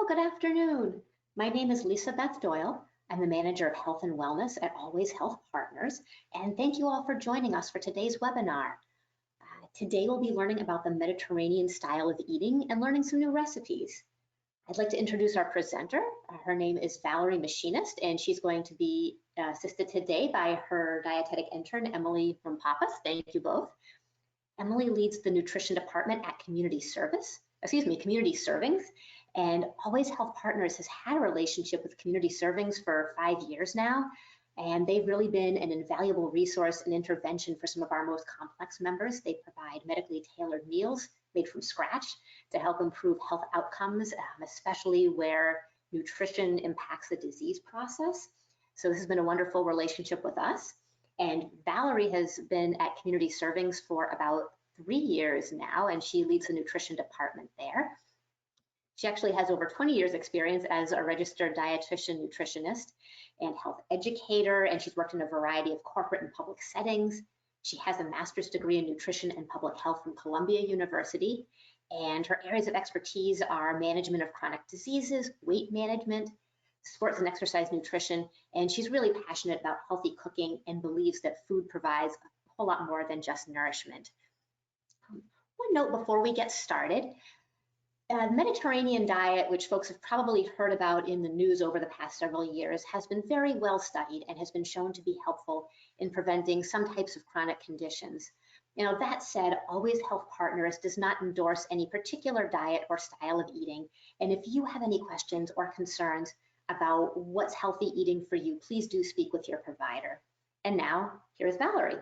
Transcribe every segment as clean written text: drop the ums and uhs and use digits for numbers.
Good afternoon. My name is Lisa Beth Doyle. I'm the manager of health and wellness at Always Health Partners, and thank you all for joining us for today's webinar. Today we'll be learning about the Mediterranean style of eating and learning some new recipes. I'd like to introduce our presenter. Her name is Valerie Machinist, and she's going to be assisted today by her dietetic intern, Emily from Pappas. Thank you both. Emily leads the nutrition department at Community Servings, and Always Health Partners has had a relationship with Community Servings for 5 years now, and they've really been an invaluable resource and intervention for some of our most complex members. They provide medically tailored meals made from scratch to help improve health outcomes, especially where nutrition impacts the disease process. So this has been a wonderful relationship with us. And Valerie has been at Community Servings for about 3 years now, and she leads the nutrition department there. She actually has over 20 years experience as a registered dietitian, nutritionist, and health educator, and she's worked in a variety of corporate and public settings. She has a master's degree in nutrition and public health from Columbia University, and her areas of expertise are management of chronic diseases, weight management, sports and exercise nutrition, and she's really passionate about healthy cooking and believes that food provides a whole lot more than just nourishment. One note before we get started. Mediterranean diet, which folks have probably heard about in the news over the past several years, has been very well studied and has been shown to be helpful in preventing some types of chronic conditions. That said, Always Health Partners does not endorse any particular diet or style of eating. And if you have any questions or concerns about what's healthy eating for you, please do speak with your provider. And now, here's Valerie.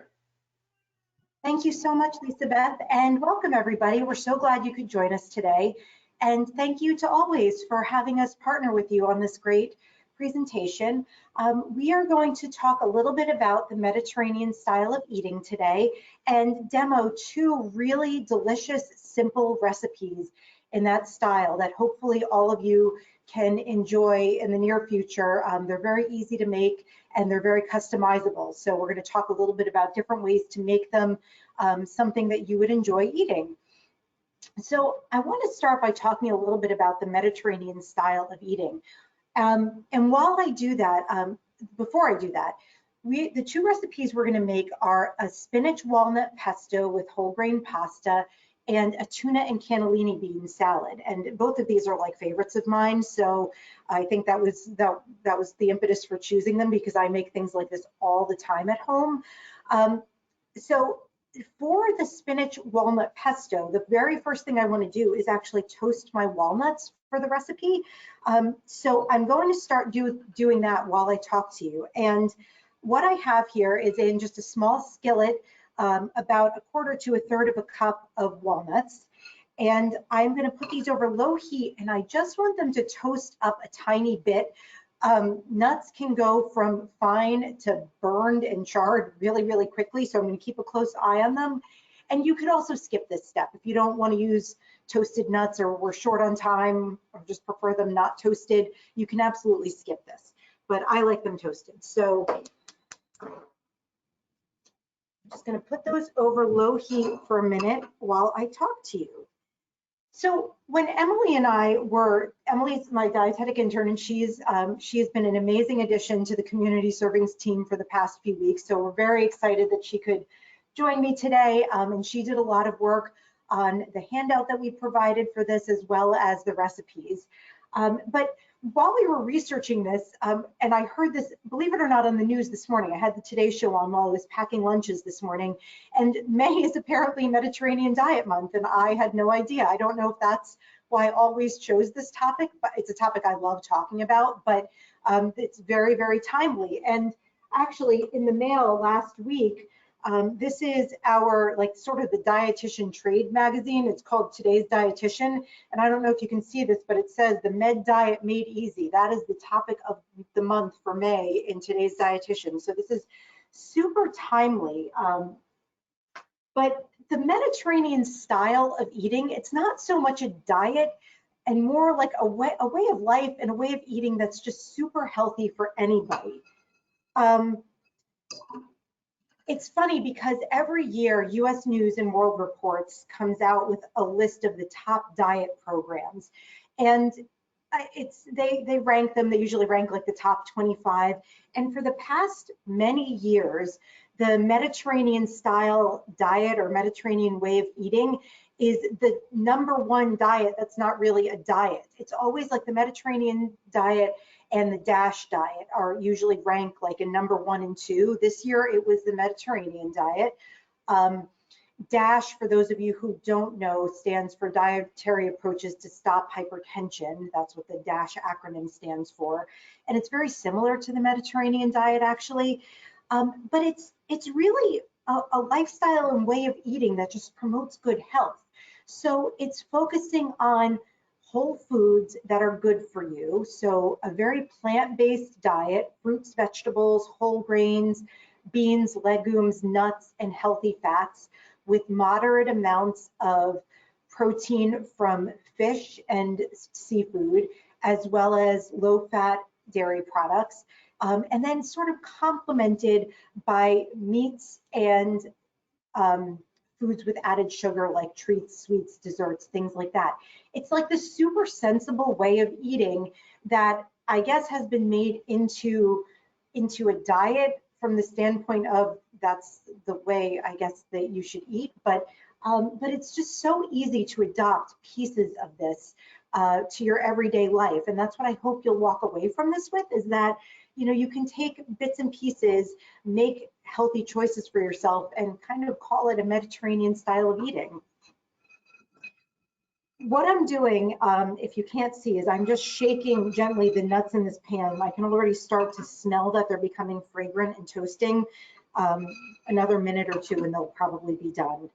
Thank you so much, Lisa Beth, and welcome everybody. We're so glad you could join us today. And thank you to Always for having us partner with you on this great presentation. We are going to talk a little bit about the Mediterranean style of eating today and demo 2 really delicious, simple recipes in that style that hopefully all of you can enjoy in the near future. They're very easy to make and they're very customizable. So we're going to talk a little bit about different ways to make them something that you would enjoy eating. So I want to start by talking a little bit about the Mediterranean style of eating. And while I do that, before I do that, the 2 recipes we're going to make are a spinach walnut pesto with whole grain pasta and a tuna and cannellini bean salad. And both of these are like favorites of mine. So I think that was the impetus for choosing them, because I make things like this all the time at home. So for the spinach walnut pesto, the very first thing I want to do is actually toast my walnuts for the recipe. So I'm going to start doing that while I talk to you. And what I have here is in just a small skillet, about 1/4 to 1/3 of a cup of walnuts. And I'm going to put these over low heat, and I just want them to toast up a tiny bit. Nuts can go from fine to burned and charred really, really quickly, so I'm going to keep a close eye on them. And you could also skip this step if you don't want to use toasted nuts, or we're short on time, or just prefer them not toasted. You can absolutely skip this, but I like them toasted. So I'm just going to put those over low heat for a minute while I talk to you. So when Emily and I were, Emily's my dietetic intern, and she has been an amazing addition to the Community Servings team for the past few weeks. So we're very excited that she could join me today. And she did a lot of work on the handout that we provided for this, as well as the recipes. But while we were researching this, and I heard this, believe it or not, on the news this morning. I had the Today Show on while I was packing lunches this morning, and May is apparently Mediterranean Diet Month, and I had no idea. I don't know if that's why I always chose this topic, but it's a topic I love talking about, but it's very, very timely. And actually, in the mail last week, this is our, like, sort of the dietitian trade magazine. It's called Today's Dietitian. And I don't know if you can see this, but it says the Med Diet Made Easy. That is the topic of the month for May in Today's Dietitian. So this is super timely. But the Mediterranean style of eating, it's not so much a diet and more like a way of life and a way of eating that's just super healthy for anybody. It's funny because every year US News and World Reports comes out with a list of the top diet programs. And they rank them. They usually rank like the top 25. And for the past many years, the Mediterranean style diet or Mediterranean way of eating is the #1 diet that's not really a diet. It's always like the Mediterranean diet and the DASH diet are usually ranked like a #1 and 2. This year it was the Mediterranean diet. DASH, for those of you who don't know, stands for Dietary Approaches to Stop Hypertension. That's what the DASH acronym stands for. And it's very similar to the Mediterranean diet, actually. But it's really a lifestyle and way of eating that just promotes good health. So it's focusing on whole foods that are good for you. So a very plant-based diet, fruits, vegetables, whole grains, beans, legumes, nuts, and healthy fats, with moderate amounts of protein from fish and seafood, as well as low-fat dairy products, and then sort of complemented by meats and foods with added sugar like treats, sweets, desserts, things like that. It's like the super sensible way of eating that I guess has been made into a diet from the standpoint of that's the way I guess that you should eat, but it's just so easy to adopt pieces of this to your everyday life. And that's what I hope you'll walk away from this with, is that you can take bits and pieces, make healthy choices for yourself, and kind of call it a Mediterranean style of eating. What I'm doing, if you can't see, is I'm just shaking gently the nuts in this pan. I can already start to smell that they're becoming fragrant and toasting. Another minute or two and they'll probably be done.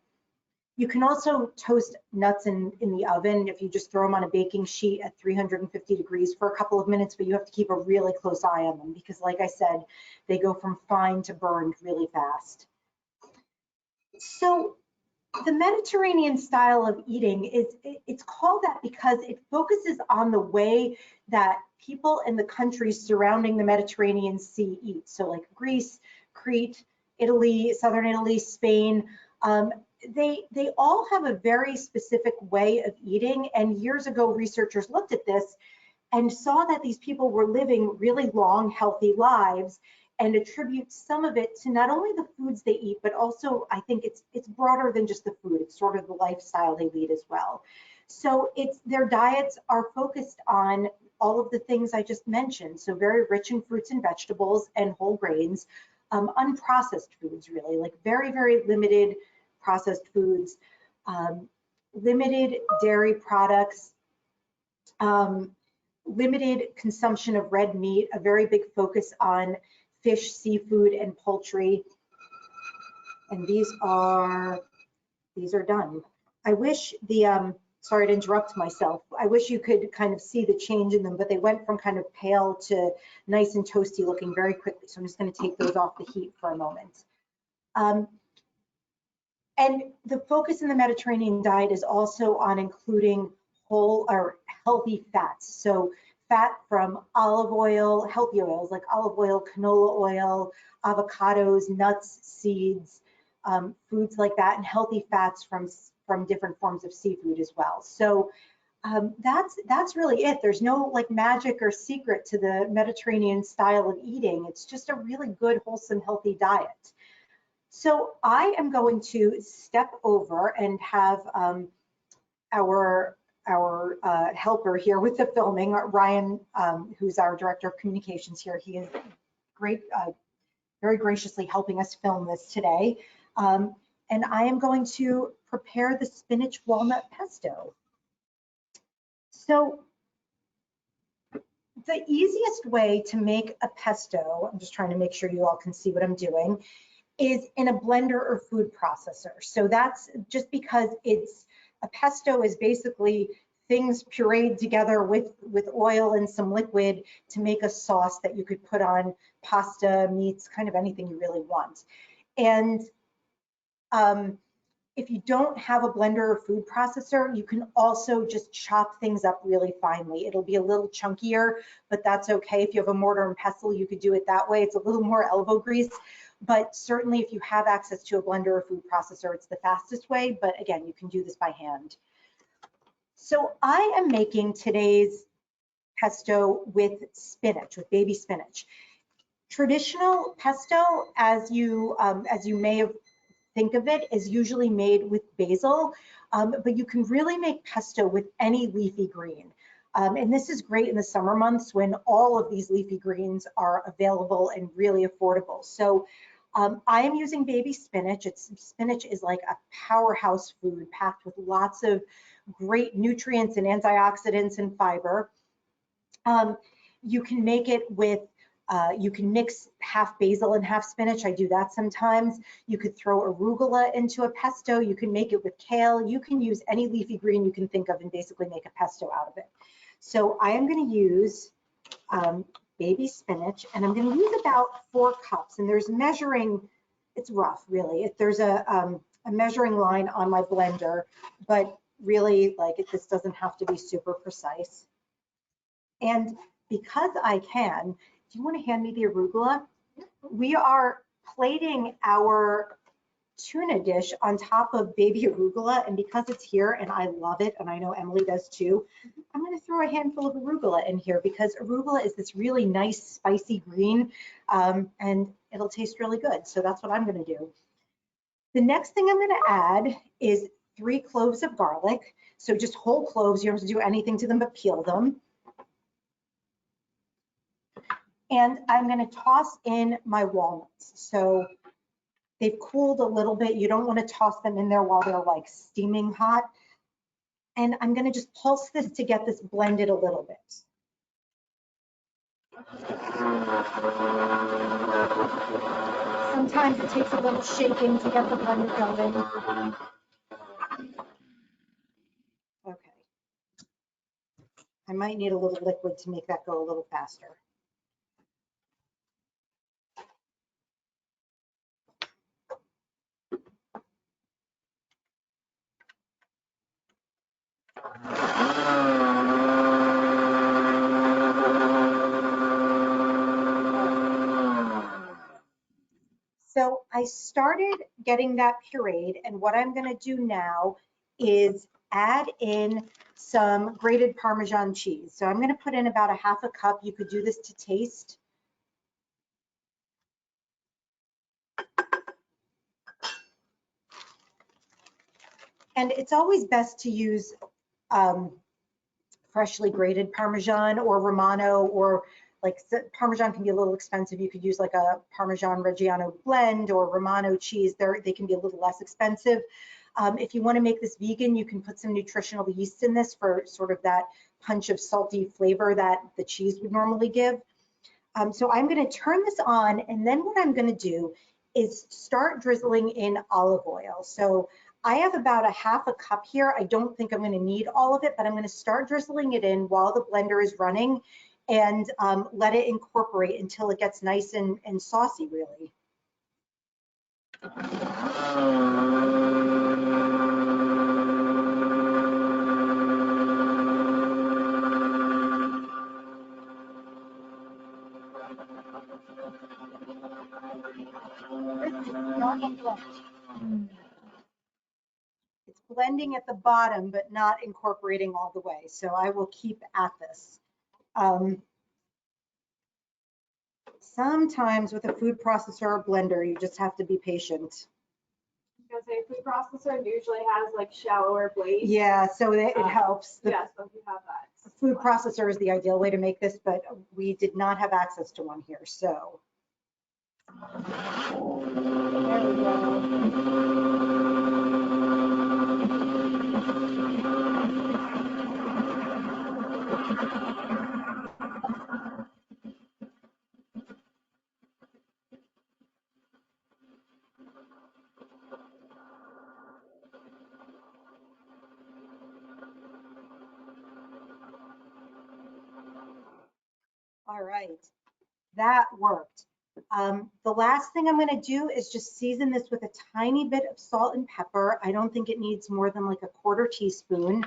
You can also toast nuts in the oven if you just throw them on a baking sheet at 350 degrees for a couple of minutes, but you have to keep a really close eye on them because, like I said, they go from fine to burned really fast. So the Mediterranean style of eating it's called that because it focuses on the way that people in the countries surrounding the Mediterranean Sea eat. So like Greece, Crete, Italy, southern Italy, Spain, they all have a very specific way of eating. And years ago, researchers looked at this and saw that these people were living really long, healthy lives, and attribute some of it to not only the foods they eat, but also I think it's broader than just the food. It's sort of the lifestyle they lead as well. So their diets are focused on all of the things I just mentioned. So very rich in fruits and vegetables and whole grains, unprocessed foods really, like very, very limited processed foods, limited dairy products, limited consumption of red meat, a very big focus on fish, seafood, and poultry. And these are done. I wish sorry to interrupt myself. I wish you could kind of see the change in them, but they went from kind of pale to nice and toasty looking very quickly. So I'm just going to take those off the heat for a moment. And the focus in the Mediterranean diet is also on including whole or healthy fats. So fat from olive oil, healthy oils like olive oil, canola oil, avocados, nuts, seeds, foods like that, and healthy fats from different forms of seafood as well. So that's really it. There's no like magic or secret to the Mediterranean style of eating. It's just a really good, wholesome, healthy diet. So I am going to step over and have our helper here with the filming, Ryan, who's our director of communications here. He is great, very graciously helping us film this today. And I am going to prepare the spinach walnut pesto. So the easiest way to make a pesto, I'm just trying to make sure you all can see what I'm doing, is in a blender or food processor. So that's just because a pesto is basically things pureed together with oil and some liquid to make a sauce that you could put on pasta, meats, kind of anything you really want. And if you don't have a blender or food processor, you can also just chop things up really finely. It'll be a little chunkier, but that's okay. If you have a mortar and pestle, you could do it that way. It's a little more elbow grease, but certainly if you have access to a blender or food processor, it's the fastest way. But again, you can do this by hand. So I am making today's pesto with spinach, with baby spinach. Traditional pesto, as you may have think of it, is usually made with basil, but you can really make pesto with any leafy green. And this is great in the summer months when all of these leafy greens are available and really affordable. So I am using baby spinach. Spinach is like a powerhouse food packed with lots of great nutrients and antioxidants and fiber. You can make it with, you can mix half basil and half spinach. I do that sometimes. You could throw arugula into a pesto. You can make it with kale. You can use any leafy green you can think of and basically make a pesto out of it. So I am going to use baby spinach, and I'm going to use about 4 cups. And there's measuring, it's rough really. There's a measuring line on my blender, but really like this doesn't have to be super precise. And because I can, do you want to hand me the arugula? We are plating our tuna dish on top of baby arugula, and because it's here and I love it, and I know Emily does too, I'm going to throw a handful of arugula in here because arugula is this really nice spicy green, and it'll taste really good. So that's what I'm going to do. The next thing I'm going to add is 3 cloves of garlic. So just whole cloves, you don't have to do anything to them but peel them. And I'm going to toss in my walnuts. So they've cooled a little bit. You don't want to toss them in there while they're like steaming hot. And I'm going to just pulse this to get this blended a little bit. Sometimes it takes a little shaking to get the blender going. Okay. I might need a little liquid to make that go a little faster. So I started getting that pureed, and what I'm going to do now is add in some grated Parmesan cheese. So I'm going to put in about 1/2 cup. You could do this to taste. And it's always best to use freshly grated Parmesan or Romano, or like Parmesan can be a little expensive. You could use like a Parmesan Reggiano blend or Romano cheese. They can be a little less expensive. If you want to make this vegan, you can put some nutritional yeast in this for sort of that punch of salty flavor that the cheese would normally give. So I'm going to turn this on, and then what I'm going to do is start drizzling in olive oil. So I have about 1/2 cup here. I don't think I'm going to need all of it, but I'm going to start drizzling it in while the blender is running, and let it incorporate until it gets nice and saucy, really. It's blending at the bottom, but not incorporating all the way. So I will keep at this. Sometimes with a food processor or blender, you just have to be patient. I was gonna say, food processor usually has like shallower blades. Yeah, so it helps. Yes, but we have that. The food processor is the ideal way to make this, but we did not have access to one here, so. There we go. All right, that worked. The last thing I'm going to do is just season this with a tiny bit of salt and pepper. I don't think it needs more than like a 1/4 teaspoon.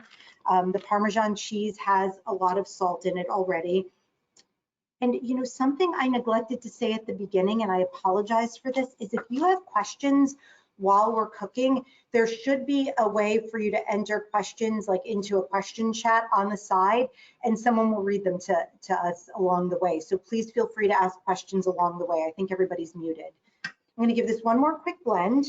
The Parmesan cheese has a lot of salt in it already. And you know, something I neglected to say at the beginning, and I apologize for this, is if you have questions while we're cooking, there should be a way for you to enter questions like into a question chat on the side, and someone will read them to us along the way. So please feel free to ask questions along the way. I think everybody's muted. I'm going to give this one more quick blend.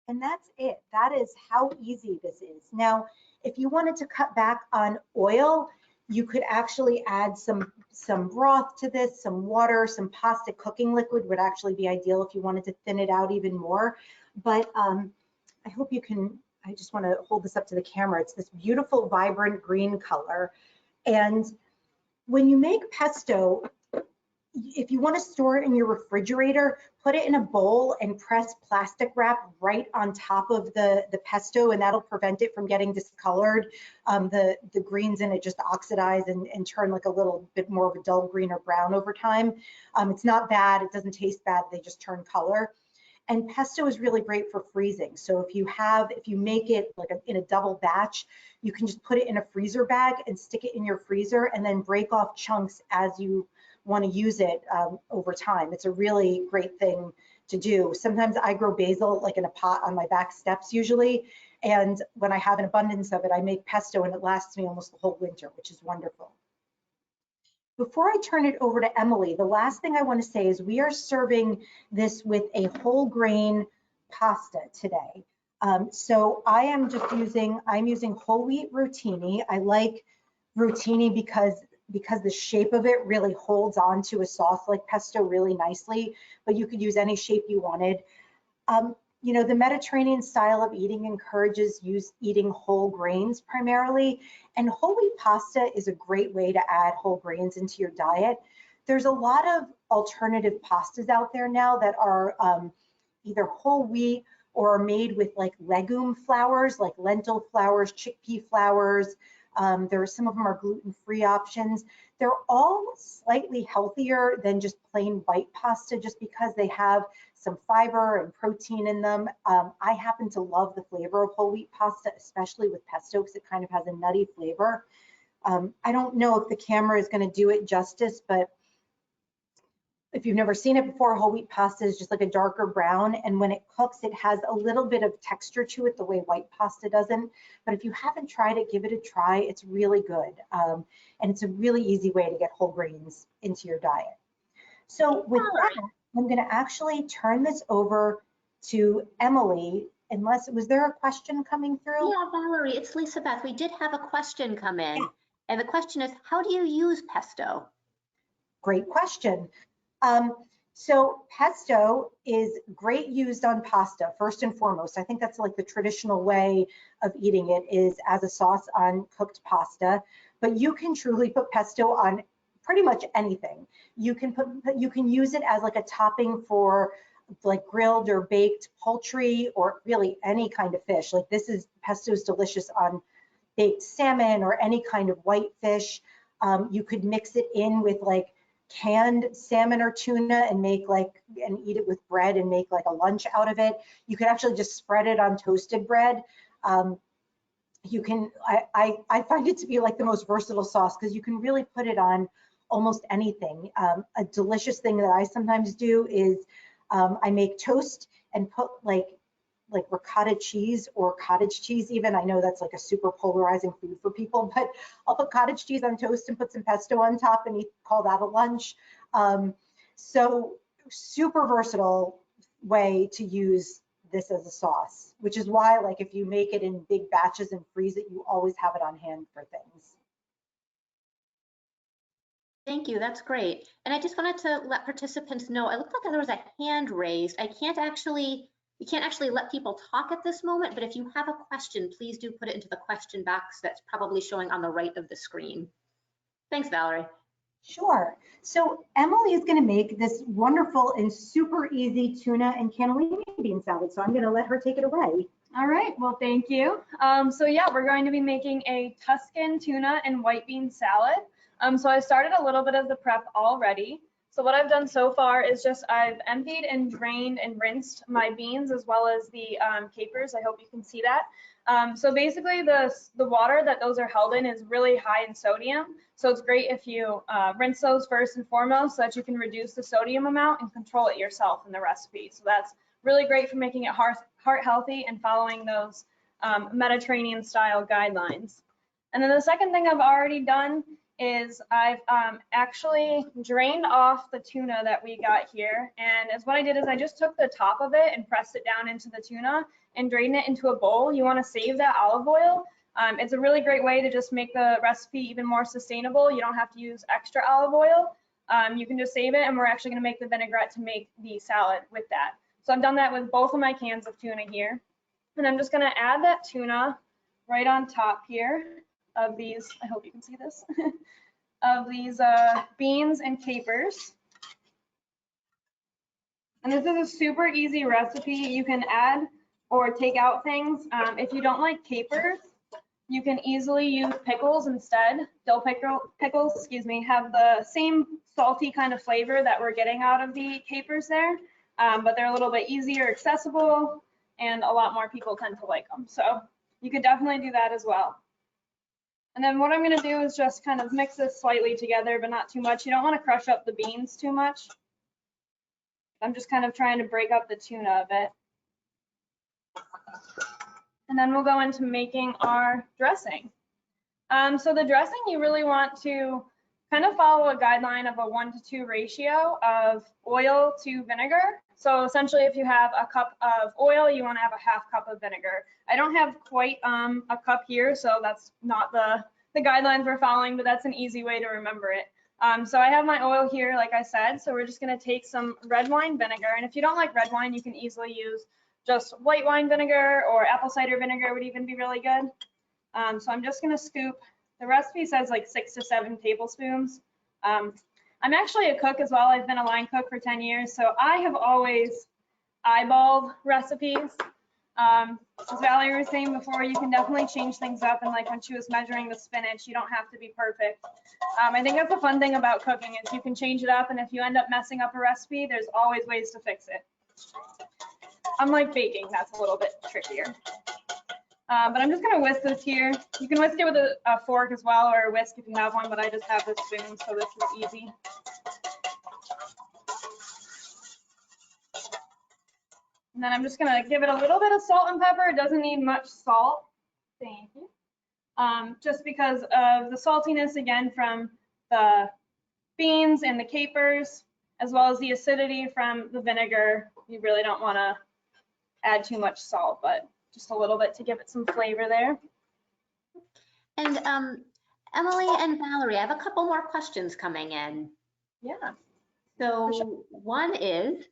And that's it. That is how easy this is. Now, if you wanted to cut back on oil, you could actually add some broth to this, some water, some pasta cooking liquid would actually be ideal if you wanted to thin it out even more. But I hope you can, I just want to hold this up to the camera. It's this beautiful, vibrant green color. And when you make pesto, if you want to store it in your refrigerator, put it in a bowl and press plastic wrap right on top of the pesto, and that'll prevent it from getting discolored. The greens in it just oxidize and turn like a little bit more of a dull green or brown over time. It's not bad, it doesn't taste bad, they just turn color. And pesto is really great for freezing. So if you make it like in a double batch, you can just put it in a freezer bag and stick it in your freezer and then break off chunks as you want to use it over time. It's a really great thing to do. Sometimes I grow basil like in a pot on my back steps usually. And when I have an abundance of it, I make pesto and it lasts me almost the whole winter, which is wonderful. Before I turn it over to Emily, the last thing I want to say is we are serving this with a whole grain pasta today. So I'm using whole wheat rotini. I like rotini because the shape of it really holds on to a sauce like pesto really nicely, but you could use any shape you wanted. You know, the Mediterranean style of eating encourages eating whole grains primarily, and whole wheat pasta is a great way to add whole grains into your diet. There's a lot of alternative pastas out there now that are either whole wheat or are made with like legume flours, like lentil flours, chickpea flours. Some of them are gluten-free options. They're all slightly healthier than just plain white pasta just because they have some fiber and protein in them. I happen to love the flavor of whole wheat pasta, especially with pesto, because it kind of has a nutty flavor. I don't know if the camera is going to do it justice, but if you've never seen it before, whole wheat pasta is just like a darker brown, and when it cooks, it has a little bit of texture to it the way white pasta doesn't. But if you haven't tried it, give it a try. It's really good, and it's a really easy way to get whole grains into your diet. So with that, I'm going to actually turn this over to Emily. Was there a question coming through? Yeah, Valerie, it's Lisa Beth. We did have a question come in, and the question is, how do you use pesto? Great question. So pesto is great used on pasta, first and foremost. I think that's like the traditional way of eating it is as a sauce on cooked pasta, but you can truly put pesto on pretty much anything. You can use it as like a topping for like grilled or baked poultry or really any kind of fish. Like pesto is delicious on baked salmon or any kind of white fish. You could mix it in with like canned salmon or tuna and eat it with bread and make like a lunch out of it. You could actually just spread it on toasted bread. I find it to be like the most versatile sauce because you can really put it on almost anything. A delicious thing that I sometimes do is I make toast and put like ricotta cheese or cottage cheese even. I know that's like a super polarizing food for people, but I'll put cottage cheese on toast and put some pesto on top and call that a lunch. So super versatile way to use this as a sauce, which is why like if you make it in big batches and freeze it, you always have it on hand for things. Thank you, that's great. And I just wanted to let participants know, it looked like there was a hand raised. We can't actually let people talk at this moment, but if you have a question, please do put it into the question box that's probably showing on the right of the screen. Thanks, Valerie. Sure. So Emily is going to make this wonderful and super easy tuna and cannellini bean salad. So I'm going to let her take it away. All right, well, thank you. So yeah, we're going to be making a Tuscan tuna and white bean salad. So I started a little bit of the prep already. So what I've done so far is just I've emptied and drained and rinsed my beans as well as the capers. I hope you can see that. So basically the water that those are held in is really high in sodium. So it's great if you rinse those first and foremost so that you can reduce the sodium amount and control it yourself in the recipe. So that's really great for making it heart healthy and following those Mediterranean style guidelines. And then the second thing I've already done is I've actually drained off the tuna that we got here. And as what I did is I just took the top of it and pressed it down into the tuna and drained it into a bowl. You want to save that olive oil. It's a really great way to just make the recipe even more sustainable. You don't have to use extra olive oil. You can just save it, and we're actually going to make the vinaigrette to make the salad with that. So I've done that with both of my cans of tuna here. And I'm just going to add that tuna right on top here of these, I hope you can see this, of these beans and capers. And this is a super easy recipe. You can add or take out things. If you don't like capers, you can easily use pickles instead. Dill pickles, excuse me, have the same salty kind of flavor that we're getting out of the capers there, but they're a little bit easier accessible, and a lot more people tend to like them. So you could definitely do that as well. And then what I'm going to do is just kind of mix this slightly together, but not too much. You don't want to crush up the beans too much. I'm just kind of trying to break up the tuna a bit. And then we'll go into making our dressing. So the dressing, you really want to kind of follow a guideline of a 1-to-2 ratio of oil to vinegar. So essentially, if you have a cup of oil, you want to have a half cup of vinegar. I don't have quite a cup here, so that's not the guidelines we're following, but that's an easy way to remember it. So I have my oil here, like I said, so we're just going to take some red wine vinegar. And if you don't like red wine, you can easily use just white wine vinegar, or apple cider vinegar would even be really good. So I'm just going to scoop, the recipe says like 6 to 7 tablespoons. I'm actually a cook as well. I've been a line cook for 10 years, so I have always eyeballed recipes. As Valerie was saying before, you can definitely change things up, and like when she was measuring the spinach, you don't have to be perfect. I think that's the fun thing about cooking is you can change it up, and if you end up messing up a recipe, there's always ways to fix it. Unlike baking, that's a little bit trickier. But I'm just going to whisk this here. You can whisk it with a fork as well, or a whisk if you have one, but I just have this spoon, so this is easy. And then I'm just going to give it a little bit of salt and pepper. It doesn't need much salt. Thank you. Just because of the saltiness, again, from the beans and the capers, as well as the acidity from the vinegar. You really don't want to add too much salt, but just a little bit to give it some flavor there. And Emily and Valerie, I have a couple more questions coming in. Yeah. So sure. One is,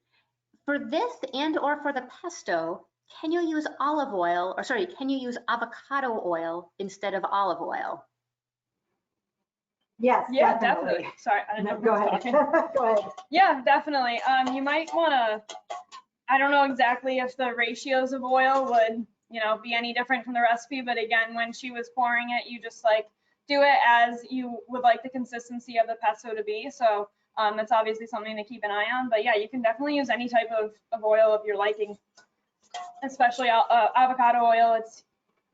for this and or for the pesto, can you use olive oil, or sorry, can you use avocado oil instead of olive oil? Yes, yeah, definitely. Sorry, I didn't know Go ahead. Go ahead. Yeah, definitely. You might want to, I don't know exactly if the ratios of oil would, be any different from the recipe, but again, when she was pouring it, you just like do it as you would like the consistency of the pesto to be. So that's obviously something to keep an eye on. But yeah, you can definitely use any type of oil of your liking, especially avocado oil. It's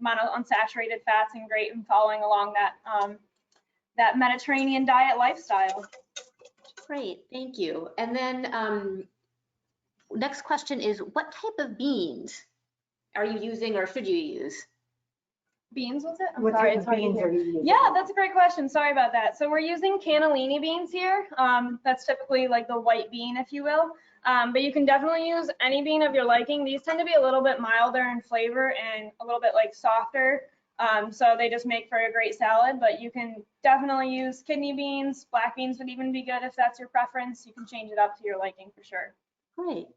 monounsaturated fats and great in following along that Mediterranean diet lifestyle. Great, thank you. And then next question is, what type of beans are you using or should you use? Beans, was it? What sorry, type it's of hard to beans hear. are you using? Yeah, that's a great question. Sorry about that. So we're using Cannellini beans here. That's typically like the white bean, if you will. But you can definitely use any bean of your liking. These tend to be a little bit milder in flavor and a little bit like softer. So they just make for a great salad, but you can definitely use kidney beans. Black beans would even be good if that's your preference. You can change it up to your liking for sure. Great.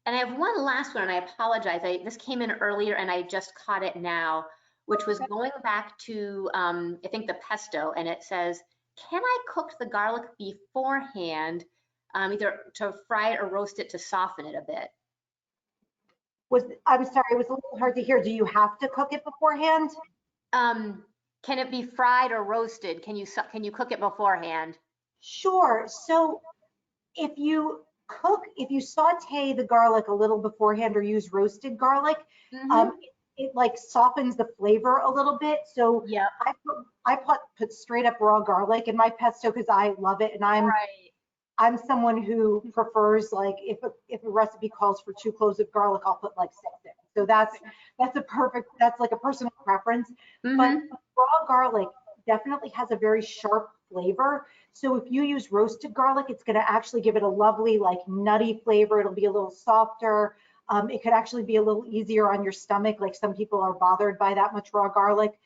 And I have one last one, and I apologize. This came in earlier and I just caught it now, which was going back to, I think, the pesto, and it says, can I cook the garlic beforehand, either to fry it or roast it to soften it a bit? I'm sorry, it was a little hard to hear. Do you have to cook it beforehand? Can it be fried or roasted? Can you cook it beforehand? Sure. So if you saute the garlic a little beforehand or use roasted garlic, it like softens the flavor a little bit. So Yep. I put straight up raw garlic in my pesto because I love it, and I'm someone who prefers, like, if a recipe calls for 2 cloves of garlic, I'll put like 6 in. So that's like a personal preference. Mm-hmm. But raw garlic definitely has a very sharp flavor. So if you use roasted garlic, it's going to actually give it a lovely, like, nutty flavor. It'll be a little softer. It could actually be a little easier on your stomach. Like, some people are bothered by that much raw garlic.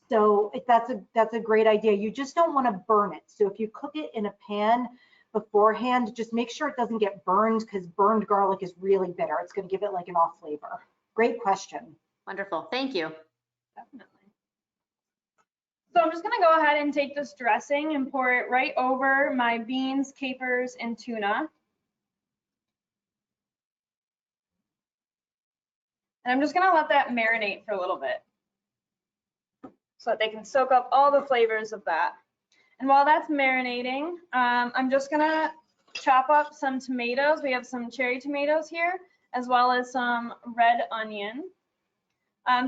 So that's a great idea. You just don't want to burn it. So if you cook it in a pan beforehand, just make sure it doesn't get burned, because burned garlic is really bitter. It's going to give it like an off flavor. Great question. Wonderful. Thank you. Definitely. So I'm just gonna go ahead and take this dressing and pour it right over my beans, capers, and tuna. And I'm just gonna let that marinate for a little bit so that they can soak up all the flavors of that. And while that's marinating, I'm just gonna chop up some tomatoes. We have some cherry tomatoes here, as well as some red onion.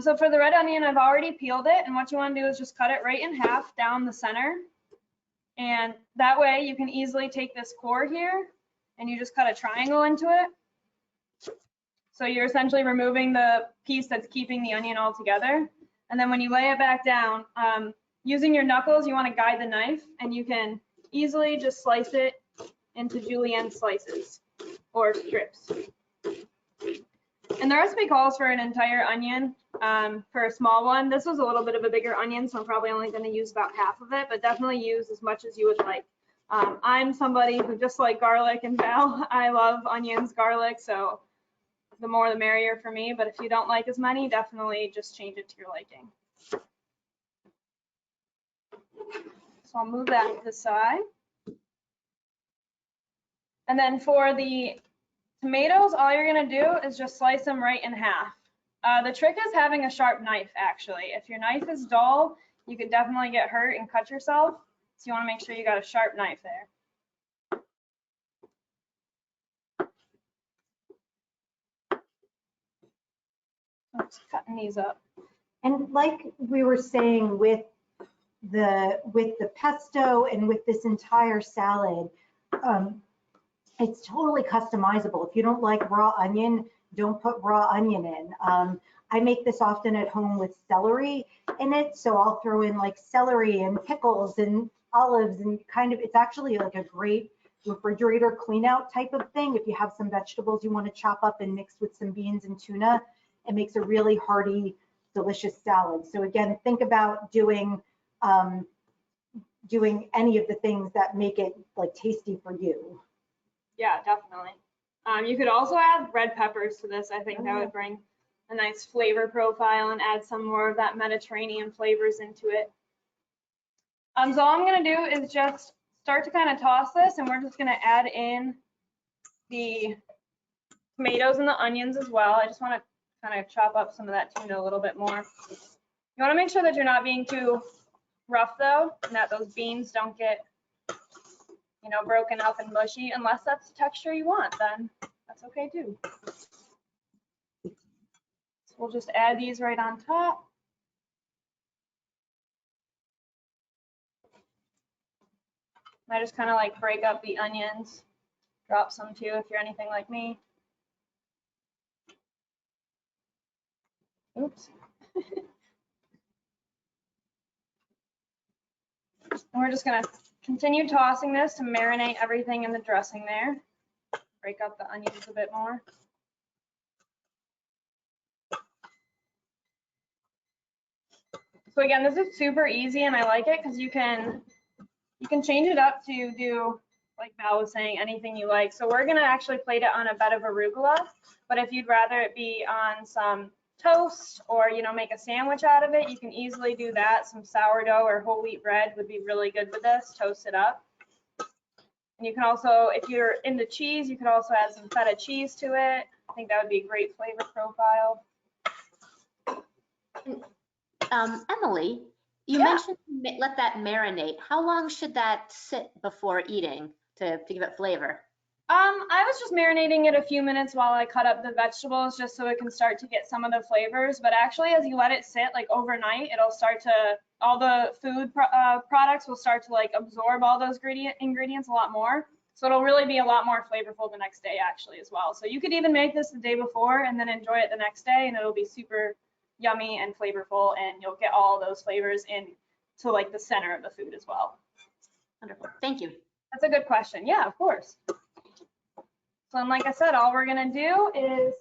So for the red onion, I've already peeled it, and what you want to do is just cut it right in half down the center. And that way you can easily take this core here and you just cut a triangle into it. So you're essentially removing the piece that's keeping the onion all together. And then when you lay it back down, using your knuckles, you want to guide the knife, and you can easily just slice it into julienne slices or strips. And the recipe calls for an entire onion for a small one. This was a little bit of a bigger onion, so I'm probably only going to use about half of it, but definitely use as much as you would like. I'm somebody who just like garlic, and Val, I love onions, garlic, so the more the merrier for me, but if you don't like as many, definitely just change it to your liking. So I'll move that to the side. And then for the tomatoes, all you're gonna do is just slice them right in half. The trick is having a sharp knife, actually. If your knife is dull, you could definitely get hurt and cut yourself. So you wanna make sure you got a sharp knife there. I'm just cutting these up. And like we were saying with the pesto and with this entire salad, it's totally customizable. If you don't like raw onion, don't put raw onion in. I make this often at home with celery in it, so I'll throw in like celery and pickles and olives, and kind of, it's actually like a great refrigerator clean out type of thing. If you have some vegetables you want to chop up and mix with some beans and tuna, it makes a really hearty, delicious salad. So again, think about doing any of the things that make it like tasty for you. Yeah, definitely. You could also add red peppers to this. I think that would bring a nice flavor profile and add some more of that Mediterranean flavors into it. So all I'm gonna do is just start to kind of toss this, and we're just gonna add in the tomatoes and the onions as well. I just wanna kind of chop up some of that tuna a little bit more. You wanna make sure that you're not being too rough though, and that those beans don't get, you know, broken up and mushy. Unless that's the texture you want, then that's okay too. So we'll just add these right on top. I just kind of like break up the onions, drop some too if you're anything like me. Oops. And we're just gonna continue tossing this to marinate everything in the dressing there. Break up the onions a bit more. So again, this is super easy, and I like it because you can change it up to do, like Val was saying, anything you like. So we're gonna actually plate it on a bed of arugula, but if you'd rather it be on some toast, or, you know, make a sandwich out of it, you can easily do that. Some sourdough or whole wheat bread would be really good with this. Toast it up. And you can also, if you're into cheese, you could also add some feta cheese to it. I think that would be a great flavor profile. Emily, you mentioned let that marinate. How long should that sit before eating to give it flavor? I was just marinating it a few minutes while I cut up the vegetables just so it can start to get some of the flavors. But actually, as you let it sit like overnight, it'll start to, all the food products will start to like absorb all those ingredients a lot more. So it'll really be a lot more flavorful the next day actually as well. So you could even make this the day before and then enjoy it the next day, and it'll be super yummy and flavorful, and you'll get all those flavors in to like the center of the food as well. Wonderful. Thank you. That's a good question. Yeah, of course. So, and like I said, all we're gonna do is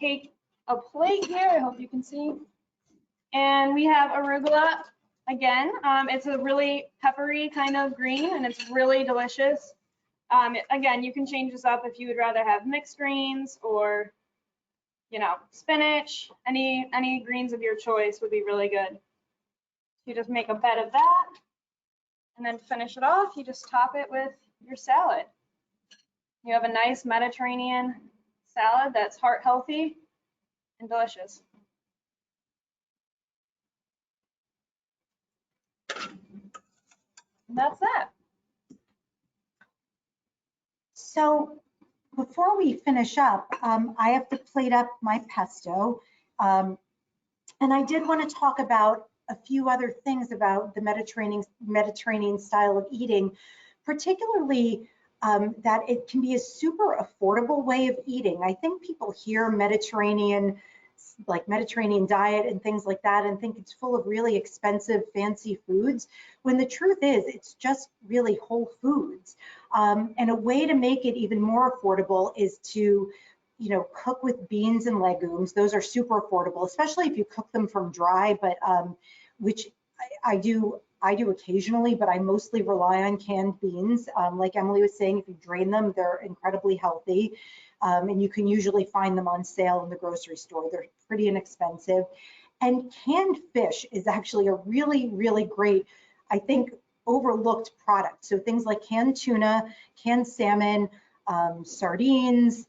take a plate here. I hope you can see. And we have arugula again. It's a really peppery kind of green, and it's really delicious. Again, you can change this up if you would rather have mixed greens or, you know, spinach. Any greens of your choice would be really good. You just make a bed of that, and then finish it off. You just top it with your salad. You have a nice Mediterranean salad that's heart healthy and delicious. And that's that. So before we finish up, I have to plate up my pesto. And I did want to talk about a few other things about the Mediterranean style of eating, particularly that it can be a super affordable way of eating. I think people hear Mediterranean diet and things like that and think it's full of really expensive, fancy foods, when the truth is it's just really whole foods. And a way to make it even more affordable is to, you know, cook with beans and legumes. Those are super affordable, especially if you cook them from dry, but which I do occasionally, but I mostly rely on canned beans. Like Emily was saying, if you drain them, they're incredibly healthy. And you can usually find them on sale in the grocery store. They're pretty inexpensive. And canned fish is actually a really, really great, I think, overlooked product. So things like canned tuna, canned salmon, sardines,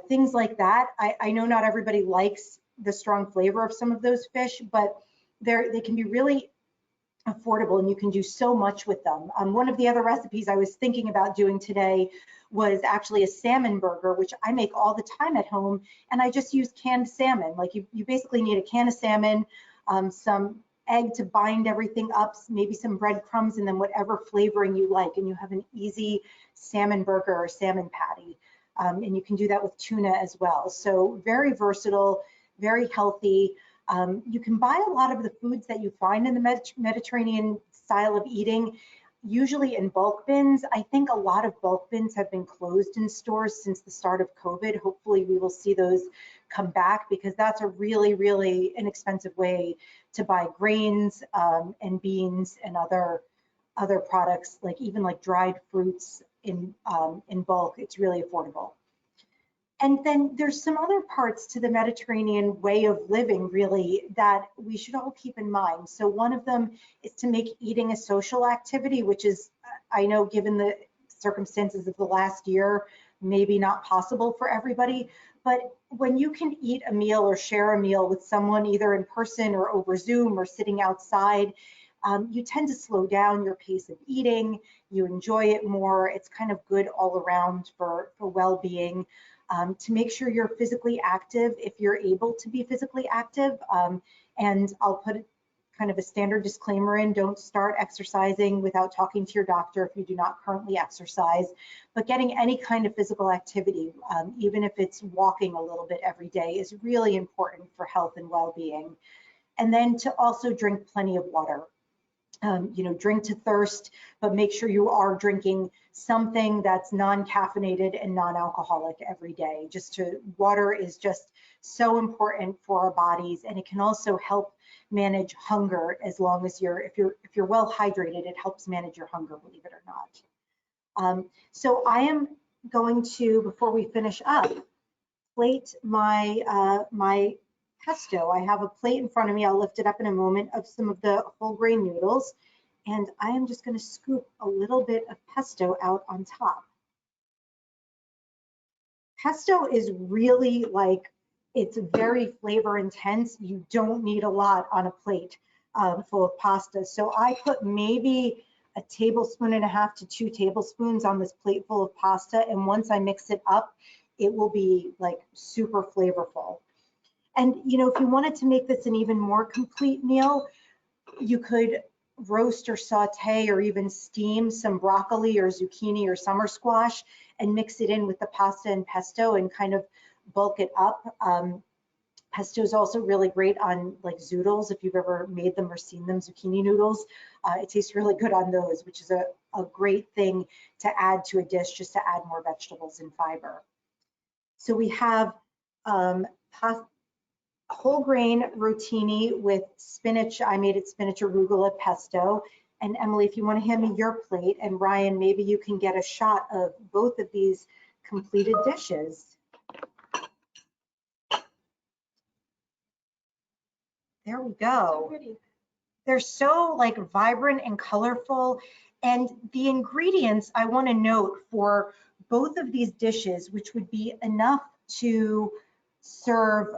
things like that. I know not everybody likes the strong flavor of some of those fish, but they can be really affordable, and you can do so much with them. One of the other recipes I was thinking about doing today was actually a salmon burger, which I make all the time at home, and I just use canned salmon. Like you basically need a can of salmon, some egg to bind everything up, maybe some breadcrumbs, and then whatever flavoring you like, and you have an easy salmon burger or salmon patty. And you can do that with tuna as well. So very versatile, very healthy. You can buy a lot of the foods that you find in the Mediterranean style of eating, usually in bulk bins. I think a lot of bulk bins have been closed in stores since the start of COVID. Hopefully we will see those come back, because that's a really, really inexpensive way to buy grains and beans and other products, like even like dried fruits in bulk. It's really affordable. And then there's some other parts to the Mediterranean way of living, really, that we should all keep in mind. So one of them is to make eating a social activity, which is, I know, given the circumstances of the last year, maybe not possible for everybody. But when you can eat a meal or share a meal with someone, either in person or over Zoom or sitting outside, you tend to slow down your pace of eating. You enjoy it more. It's kind of good all around for well-being. To make sure you're physically active if you're able to be physically active. And I'll put kind of a standard disclaimer in: don't start exercising without talking to your doctor if you do not currently exercise. But getting any kind of physical activity, even if it's walking a little bit every day, is really important for health and well-being. And then to also drink plenty of water. You know, drink to thirst, but make sure you are drinking something that's non-caffeinated and non-alcoholic every day. Water is just so important for our bodies, and it can also help manage hunger. As long as if you're well hydrated, it helps manage your hunger, believe it or not. So I am going to, before we finish up, plate my my pesto. I have a plate in front of me. I'll lift it up in a moment, of some of the whole grain noodles. And I am just going to scoop a little bit of pesto out on top. Pesto is really it's very flavor intense. You don't need a lot on a plate full of pasta. So I put maybe a tablespoon and a half to 2 tablespoons on this plateful of pasta. And once I mix it up, it will be like super flavorful. And, you know, if you wanted to make this an even more complete meal, you could roast or saute or even steam some broccoli or zucchini or summer squash and mix it in with the pasta and pesto and kind of bulk it up. Pesto is also really great on like zoodles, if you've ever made them or seen them, zucchini noodles. It tastes really good on those, which is a great thing to add to a dish just to add more vegetables and fiber. So we have whole grain rotini with spinach. I made it spinach arugula pesto. And Emily, if you want to hand me your plate, and Ryan, maybe you can get a shot of both of these completed dishes. There we go. So they're so like vibrant and colorful. And the ingredients I want to note for both of these dishes, which would be enough to serve,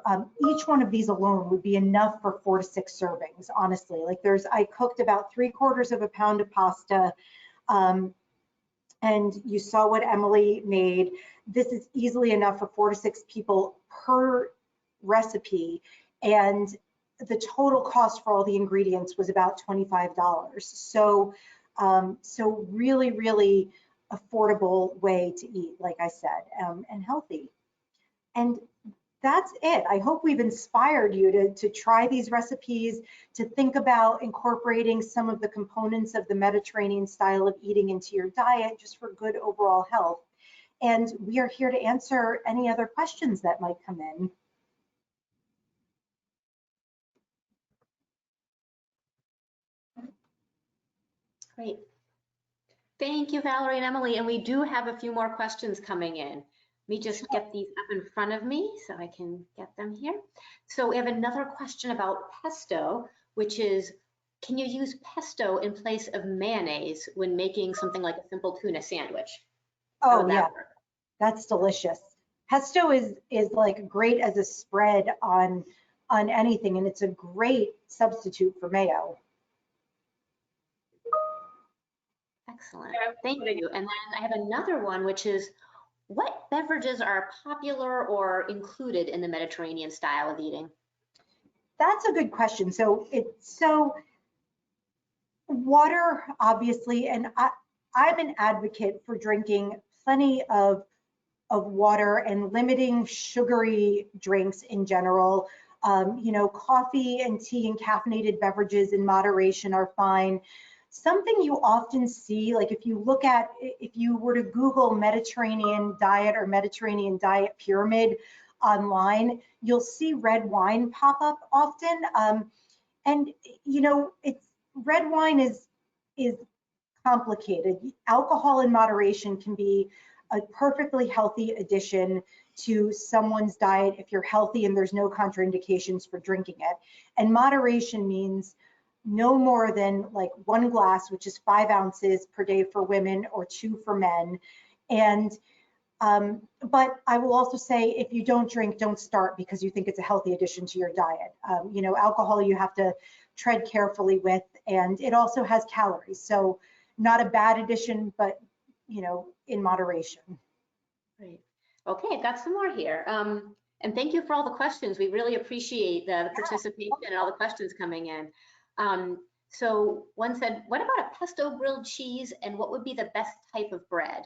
each one of these alone would be enough for 4 to 6 servings, honestly. Like I cooked about 3/4 pound of pasta, and you saw what Emily made. This is easily enough for 4 to 6 people per recipe. And the total cost for all the ingredients was about $25. So, so really, really affordable way to eat, like I said, and healthy. And that's it. I hope we've inspired you to try these recipes, to think about incorporating some of the components of the Mediterranean style of eating into your diet, just for good overall health. And we are here to answer any other questions that might come in. Great. Thank you, Valerie and Emily. And we do have a few more questions coming in. Let me just get these up in front of me so I can get them here. So we have another question about pesto, which is, can you use pesto in place of mayonnaise when making something like a simple tuna sandwich? How Oh would yeah, that work? that's delicious. Pesto is like great as a spread on anything, and it's a great substitute for mayo. Excellent. Thank you. And then I have another one, which is, what beverages are popular or included in the Mediterranean style of eating? That's a good question. So water, obviously, and I'm an advocate for drinking plenty of water and limiting sugary drinks in general. You know, coffee and tea and caffeinated beverages in moderation are fine. Something you often see, like if you were to Google Mediterranean diet or Mediterranean diet pyramid online, you'll see red wine pop up often. And you know, red wine is complicated. Alcohol in moderation can be a perfectly healthy addition to someone's diet if you're healthy and there's no contraindications for drinking it. And moderation means no more than like 1 glass, which is 5 ounces per day for women or 2 for men. And but I will also say, if you don't drink, don't start because you think it's a healthy addition to your diet. You know, alcohol you have to tread carefully with, and it also has calories. So not a bad addition, but you know, in moderation. Great. Okay, I've got some more here. And thank you for all the questions. We really appreciate the participation and all the questions coming in. So one said, what about a pesto grilled cheese, and what would be the best type of bread?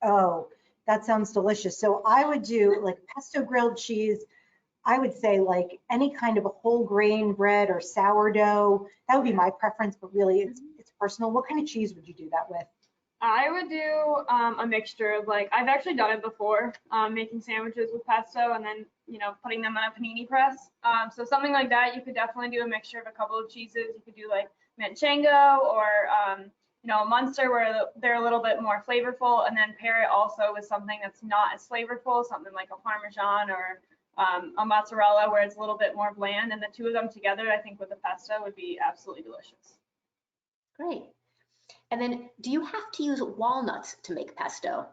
Oh, that sounds delicious. So I would do like pesto grilled cheese. I would say like any kind of a whole grain bread or sourdough. That would be my preference, but really it's personal. What kind of cheese would you do that with? I would do a mixture of, like, I've actually done it before, making sandwiches with pesto and then, you know, putting them on a panini press. So something like that, you could definitely do a mixture of a couple of cheeses. You could do like manchego or, you know, a Munster where they're a little bit more flavorful, and then pair it also with something that's not as flavorful, something like a Parmesan or a mozzarella where it's a little bit more bland. And the two of them together, I think with the pesto would be absolutely delicious. Great. And then, do you have to use walnuts to make pesto?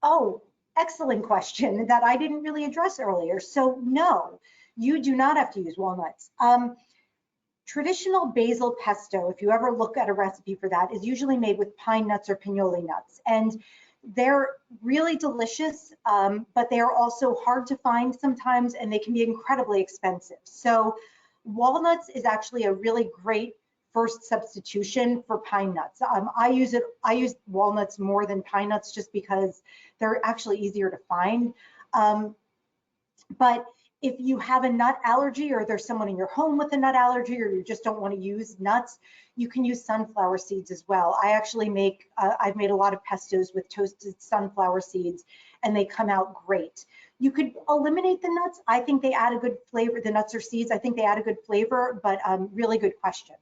Oh, excellent question that I didn't really address earlier. So no, you do not have to use walnuts. Traditional basil pesto, if you ever look at a recipe for that, is usually made with pine nuts or pinoli nuts. And they're really delicious, but they are also hard to find sometimes, and they can be incredibly expensive. So walnuts is actually a really great first substitution for pine nuts. I use walnuts more than pine nuts just because they're actually easier to find. But if you have a nut allergy, or there's someone in your home with a nut allergy, or you just don't want to use nuts, you can use sunflower seeds as well. I actually I've made a lot of pestos with toasted sunflower seeds, and they come out great. You could eliminate the nuts. I think they add a good flavor. The nuts or seeds, I think they add a good flavor, but really good question.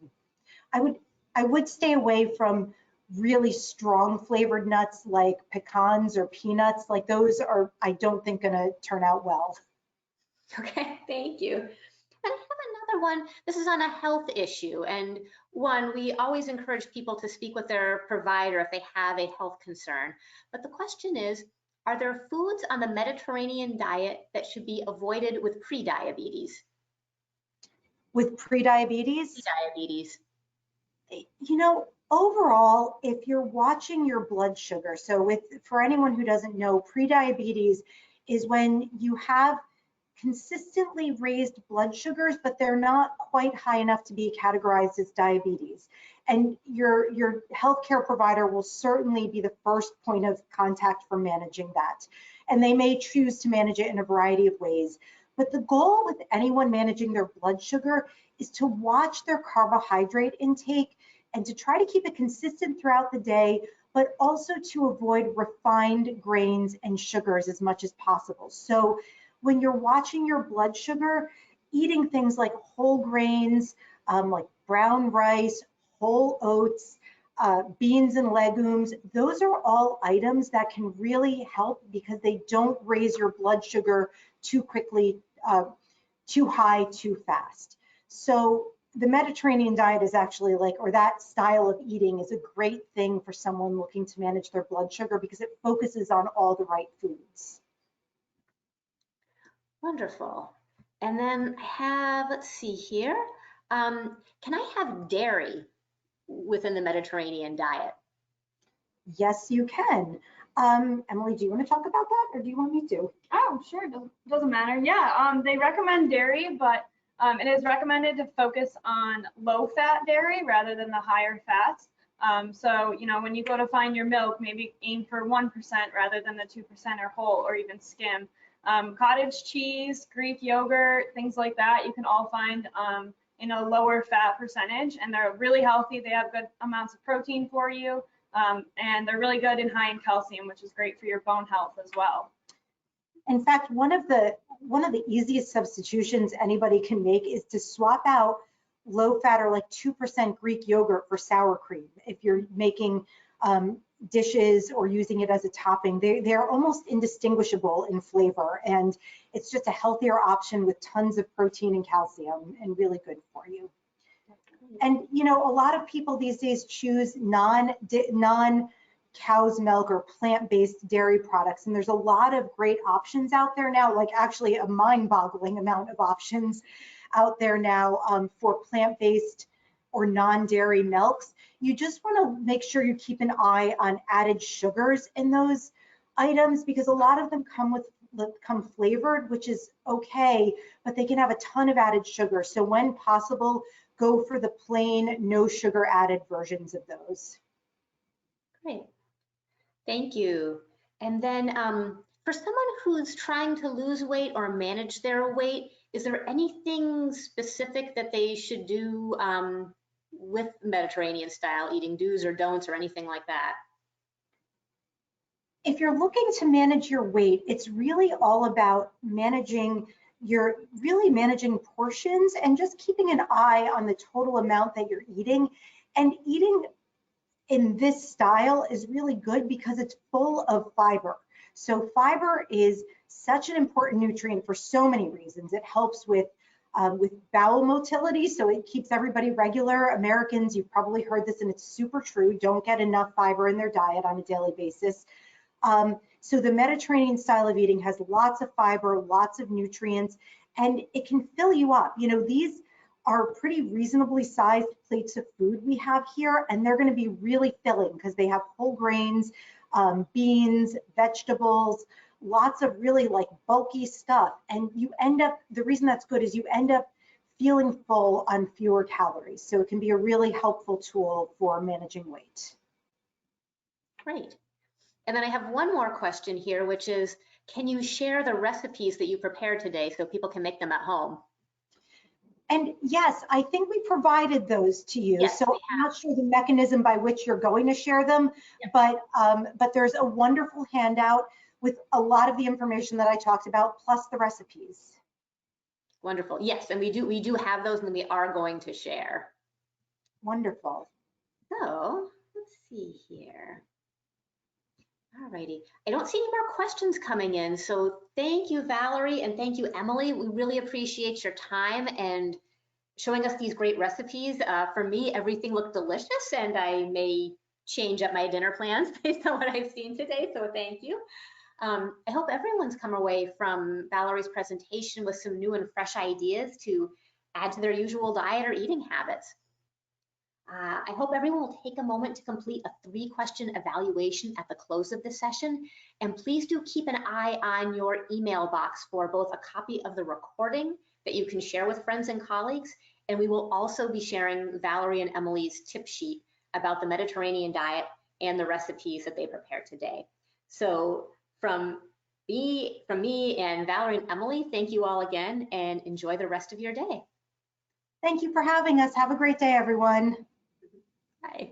I would stay away from really strong flavored nuts like pecans or peanuts. Like those are, I don't think, gonna turn out well. Okay, thank you. And I have another one. This is on a health issue. And one, we always encourage people to speak with their provider if they have a health concern. But the question is, are there foods on the Mediterranean diet that should be avoided with prediabetes? With prediabetes? Prediabetes. You know, overall, if you're watching your blood sugar, so for anyone who doesn't know, prediabetes is when you have consistently raised blood sugars, but they're not quite high enough to be categorized as diabetes. And your healthcare provider will certainly be the first point of contact for managing that. And they may choose to manage it in a variety of ways. But the goal with anyone managing their blood sugar is to watch their carbohydrate intake and to try to keep it consistent throughout the day, but also to avoid refined grains and sugars as much as possible. So when you're watching your blood sugar, eating things like whole grains, like brown rice, whole oats, beans and legumes, those are all items that can really help because they don't raise your blood sugar too quickly, too high, too fast. So the Mediterranean diet is actually or that style of eating is a great thing for someone looking to manage their blood sugar because it focuses on all the right foods. Wonderful. And then I have, let's see here. Can I have dairy within the Mediterranean diet? Yes, you can. Emily, do you want to talk about that, or do you want me to? Oh, sure, doesn't matter. Yeah, they recommend dairy, but it is recommended to focus on low-fat dairy rather than the higher fats. So, when you go to find your milk, maybe aim for 1% rather than the 2% or whole or even skim. Cottage cheese, Greek yogurt, things like that, you can all find in a lower fat percentage, and they're really healthy. They have good amounts of protein for you, and they're really good and high in calcium, which is great for your bone health as well. In fact, one of the easiest substitutions anybody can make is to swap out low fat or 2% Greek yogurt for sour cream. If you're making dishes or using it as a topping, they're almost indistinguishable in flavor, and it's just a healthier option with tons of protein and calcium and really good for you. And a lot of people these days choose non cow's milk or plant-based dairy products, and there's a lot of great options out there now, actually a mind-boggling amount of options out there now for plant-based or non-dairy milks. You just want to make sure you keep an eye on added sugars in those items because a lot of them come flavored, which is okay, but they can have a ton of added sugar. So when possible, go for the plain, no sugar added versions of those. Great. Thank you. And then for someone who's trying to lose weight or manage their weight, is there anything specific that they should do with Mediterranean style eating, do's or don'ts or anything like that? If you're looking to manage your weight, it's really all about managing portions and just keeping an eye on the total amount that you're eating. And eating in this style is really good because it's full of fiber. So fiber is such an important nutrient for so many reasons. It helps with bowel motility, so it keeps everybody regular. Americans, you've probably heard this and it's super true, don't get enough fiber in their diet on a daily basis. So the Mediterranean style of eating has lots of fiber, lots of nutrients, and it can fill you up. are pretty reasonably sized plates of food we have here, and they're going to be really filling because they have whole grains, beans, vegetables, lots of really like bulky stuff. And you end up, the reason that's good is you end up feeling full on fewer calories. So it can be a really helpful tool for managing weight. Great. And then I have one more question here, which is, can you share the recipes that you prepared today so people can make them at home? And yes, I think we provided those to you. Yes, so I'm not sure the mechanism by which you're going to share them, but there's a wonderful handout with a lot of the information that I talked about, plus the recipes. Wonderful. Yes, and we do have those, and we are going to share. Wonderful. So let's see here. All righty. I don't see any more questions coming in. So thank you, Valerie, and thank you, Emily. We really appreciate your time and showing us these great recipes. For me, everything looked delicious, and I may change up my dinner plans based on what I've seen today. So thank you. I hope everyone's come away from Valerie's presentation with some new and fresh ideas to add to their usual diet or eating habits. I hope everyone will take a moment to complete a 3-question evaluation at the close of the session. And please do keep an eye on your email box for both a copy of the recording that you can share with friends and colleagues. And we will also be sharing Valerie and Emily's tip sheet about the Mediterranean diet and the recipes that they prepared today. So from me and Valerie and Emily, thank you all again and enjoy the rest of your day. Thank you for having us. Have a great day, everyone. Bye.